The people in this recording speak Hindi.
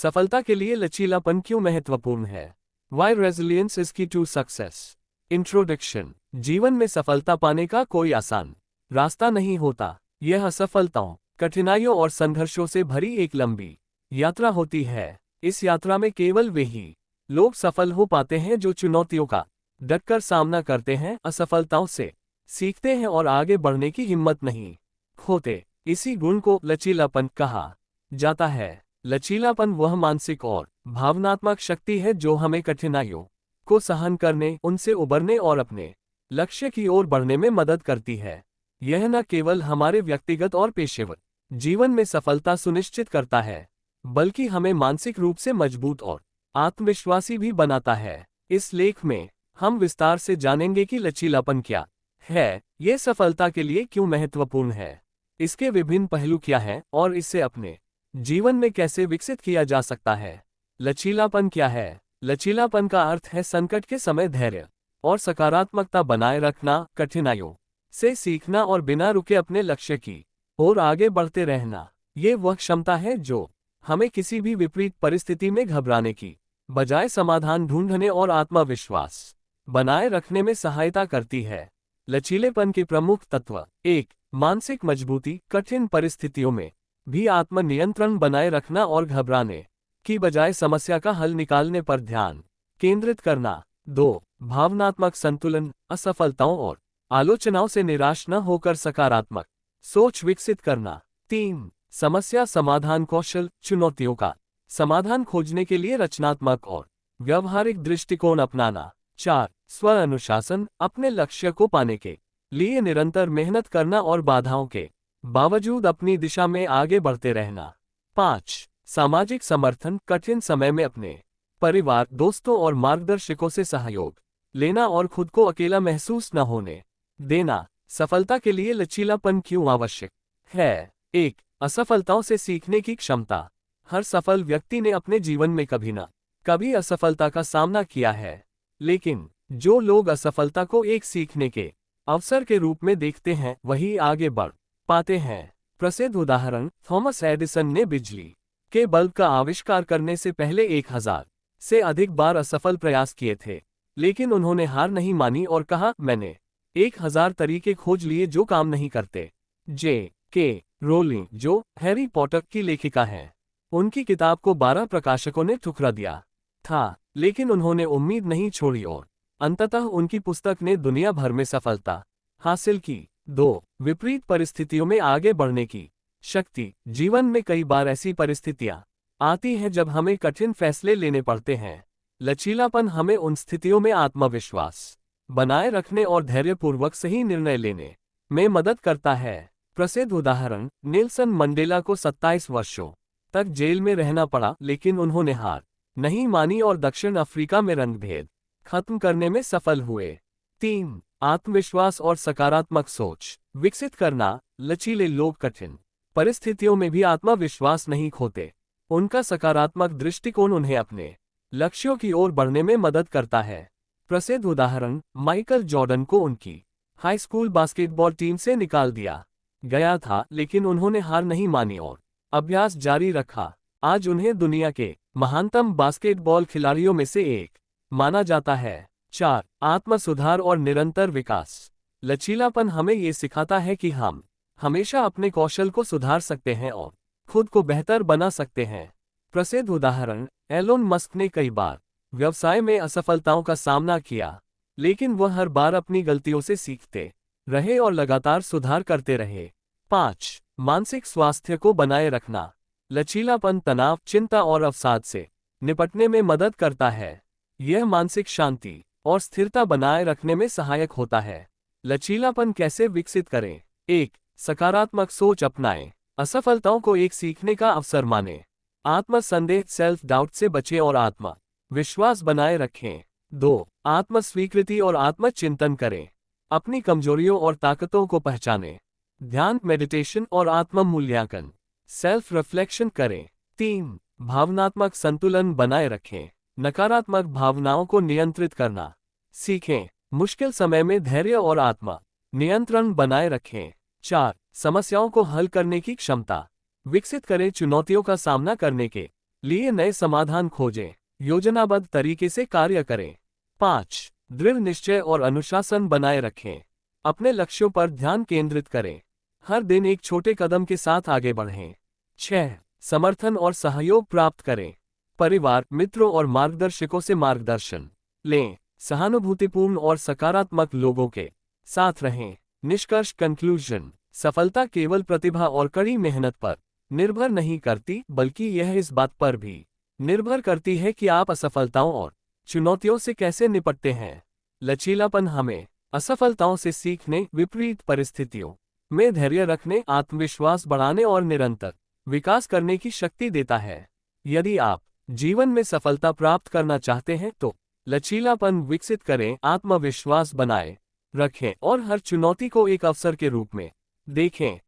सफलता के लिए लचीलापन क्यों महत्वपूर्ण है? वाई रेजिलियंस इज की टू सक्सेस। इंट्रोडक्शन। जीवन में सफलता पाने का कोई आसान रास्ता नहीं होता। यह असफलताओं, कठिनाइयों और संघर्षों से भरी एक लंबी यात्रा होती है। इस यात्रा में केवल वे ही लोग सफल हो पाते हैं जो चुनौतियों का डटकर सामना करते हैं, असफलताओं से सीखते हैं और आगे बढ़ने की हिम्मत नहीं खोते। इसी गुण को लचीलापन कहा जाता है। लचीलापन वह मानसिक और भावनात्मक शक्ति है जो हमें कठिनाइयों को सहन करने, उनसे उबरने और अपने लक्ष्य की ओर बढ़ने में मदद करती है। यह न केवल हमारे व्यक्तिगत और पेशेवर जीवन में सफलता सुनिश्चित करता है, बल्कि हमें मानसिक रूप से मजबूत और आत्मविश्वासी भी बनाता है। इस लेख में हम विस्तार से जानेंगे कि लचीलापन क्या है, ये सफलता के लिए क्यों महत्वपूर्ण है, इसके विभिन्न पहलू क्या हैं और इसे अपने जीवन में कैसे विकसित किया जा सकता है। लचीलापन क्या है? लचीलापन का अर्थ है संकट के समय धैर्य और सकारात्मकता बनाए रखना, कठिनाइयों से सीखना और बिना रुके अपने लक्ष्य की ओर आगे बढ़ते रहना। ये वह क्षमता है जो हमें किसी भी विपरीत परिस्थिति में घबराने की बजाय समाधान ढूंढने और आत्मविश्वास बनाए रखने में सहायता करती है। लचीलेपन के प्रमुख तत्व। 1. मानसिक मजबूती। कठिन परिस्थितियों में भी आत्मनियंत्रण बनाए रखना और घबराने की बजाय समस्या का हल निकालने पर ध्यान केंद्रित करना। 2. भावनात्मक संतुलन। असफलताओं और आलोचनाओं से निराश न होकर सकारात्मक सोच विकसित करना। 3. समस्या समाधान कौशल। चुनौतियों का समाधान खोजने के लिए रचनात्मक और व्यवहारिक दृष्टिकोण अपनाना। 4. स्व अनुशासन। अपने लक्ष्य को पाने के लिए निरंतर मेहनत करना और बाधाओं के बावजूद अपनी दिशा में आगे बढ़ते रहना। 5. सामाजिक समर्थन। कठिन समय में अपने परिवार, दोस्तों और मार्गदर्शकों से सहयोग लेना और खुद को अकेला महसूस न होने देना। सफलता के लिए लचीलापन क्यों आवश्यक है? 1. असफलताओं से सीखने की क्षमता। हर सफल व्यक्ति ने अपने जीवन में कभी न कभी असफलता का सामना किया है, लेकिन जो लोग असफलता को एक सीखने के अवसर के रूप में देखते हैं, वही आगे बढ़ पाते हैं। प्रसिद्ध उदाहरण। थॉमस एडिसन ने बिजली के बल्ब का आविष्कार करने से पहले 1000 से अधिक बार असफल प्रयास किए थे, लेकिन उन्होंने हार नहीं मानी और कहा, मैंने 1000 तरीके खोज लिए जो काम नहीं करते। J.K. रोलिंग, जो हैरी पॉटर की लेखिका हैं, उनकी किताब को 12 प्रकाशकों ने ठुकरा दिया था, लेकिन उन्होंने उम्मीद नहीं छोड़ी और अंततः उनकी पुस्तक ने दुनिया भर में सफलता हासिल की। 2. विपरीत परिस्थितियों में आगे बढ़ने की शक्ति। जीवन में कई बार ऐसी परिस्थितियां आती हैं जब हमें कठिन फैसले लेने पड़ते हैं। लचीलापन हमें उन स्थितियों में आत्मविश्वास बनाए रखने और धैर्यपूर्वक सही निर्णय लेने में मदद करता है। प्रसिद्ध उदाहरण। नेल्सन मंडेला को 27 वर्षों तक जेल में रहना पड़ा, लेकिन उन्होंने हार नहीं मानी और दक्षिण अफ्रीका में रंगभेद खत्म करने में सफल हुए। 3. आत्मविश्वास और सकारात्मक सोच विकसित करना। लचीले लोग कठिन परिस्थितियों में भी आत्मविश्वास नहीं खोते। उनका सकारात्मक दृष्टिकोण उन्हें अपने लक्ष्यों की ओर बढ़ने में मदद करता है। प्रसिद्ध उदाहरण। माइकल जॉर्डन को उनकी हाई स्कूल बास्केटबॉल टीम से निकाल दिया गया था, लेकिन उन्होंने हार नहीं मानी और अभ्यास जारी रखा। आज उन्हें दुनिया के महानतम बास्केटबॉल खिलाड़ियों में से एक माना जाता है। 4. आत्म सुधार और निरंतर विकास। लचीलापन हमें ये सिखाता है कि हम हमेशा अपने कौशल को सुधार सकते हैं और खुद को बेहतर बना सकते हैं। प्रसिद्ध उदाहरण। एलोन मस्क ने कई बार व्यवसाय में असफलताओं का सामना किया, लेकिन वह हर बार अपनी गलतियों से सीखते रहे और लगातार सुधार करते रहे। 5. मानसिक स्वास्थ्य को बनाए रखना। लचीलापन तनाव, चिंता और अवसाद से निपटने में मदद करता है। यह मानसिक शांति और स्थिरता बनाए रखने में सहायक होता है। लचीलापन कैसे विकसित करें? 1. सकारात्मक सोच अपनाएं। असफलताओं को एक सीखने का अवसर मानें। आत्मसंदेह, सेल्फ डाउट से बचें और आत्मा विश्वास बनाए रखें। 2. आत्म स्वीकृति और आत्मचिंतन करें। अपनी कमजोरियों और ताकतों को पहचानें। ध्यान, मेडिटेशन और आत्म मूल्यांकन, सेल्फ रिफ्लेक्शन करें। 3. भावनात्मक संतुलन बनाए रखें। नकारात्मक भावनाओं को नियंत्रित करना सीखें। मुश्किल समय में धैर्य और आत्मा नियंत्रण बनाए रखें। 4. समस्याओं को हल करने की क्षमता विकसित करें। चुनौतियों का सामना करने के लिए नए समाधान खोजें, योजनाबद्ध तरीके से कार्य करें। 5. दृढ़ निश्चय और अनुशासन बनाए रखें, अपने लक्ष्यों पर ध्यान केंद्रित करें, हर दिन एक छोटे कदम के साथ आगे बढ़ें। 6. समर्थन और सहयोग प्राप्त करें, परिवार, मित्रों और मार्गदर्शकों से मार्गदर्शन लें, सहानुभूतिपूर्ण और सकारात्मक लोगों के साथ रहें। निष्कर्ष कंक्लूजन, सफलता केवल प्रतिभा और कड़ी मेहनत पर निर्भर नहीं करती, बल्कि यह इस बात पर भी निर्भर करती है कि आप असफलताओं और चुनौतियों से कैसे निपटते हैं। लचीलापन हमें असफलताओं से सीखने, विपरीत परिस्थितियों में धैर्य रखने, आत्मविश्वास बढ़ाने और निरंतर विकास करने की शक्ति देता है। यदि आप जीवन में सफलता प्राप्त करना चाहते हैं तो लचीलापन विकसित करें, आत्मविश्वास बनाए रखें और हर चुनौती को एक अवसर के रूप में देखें।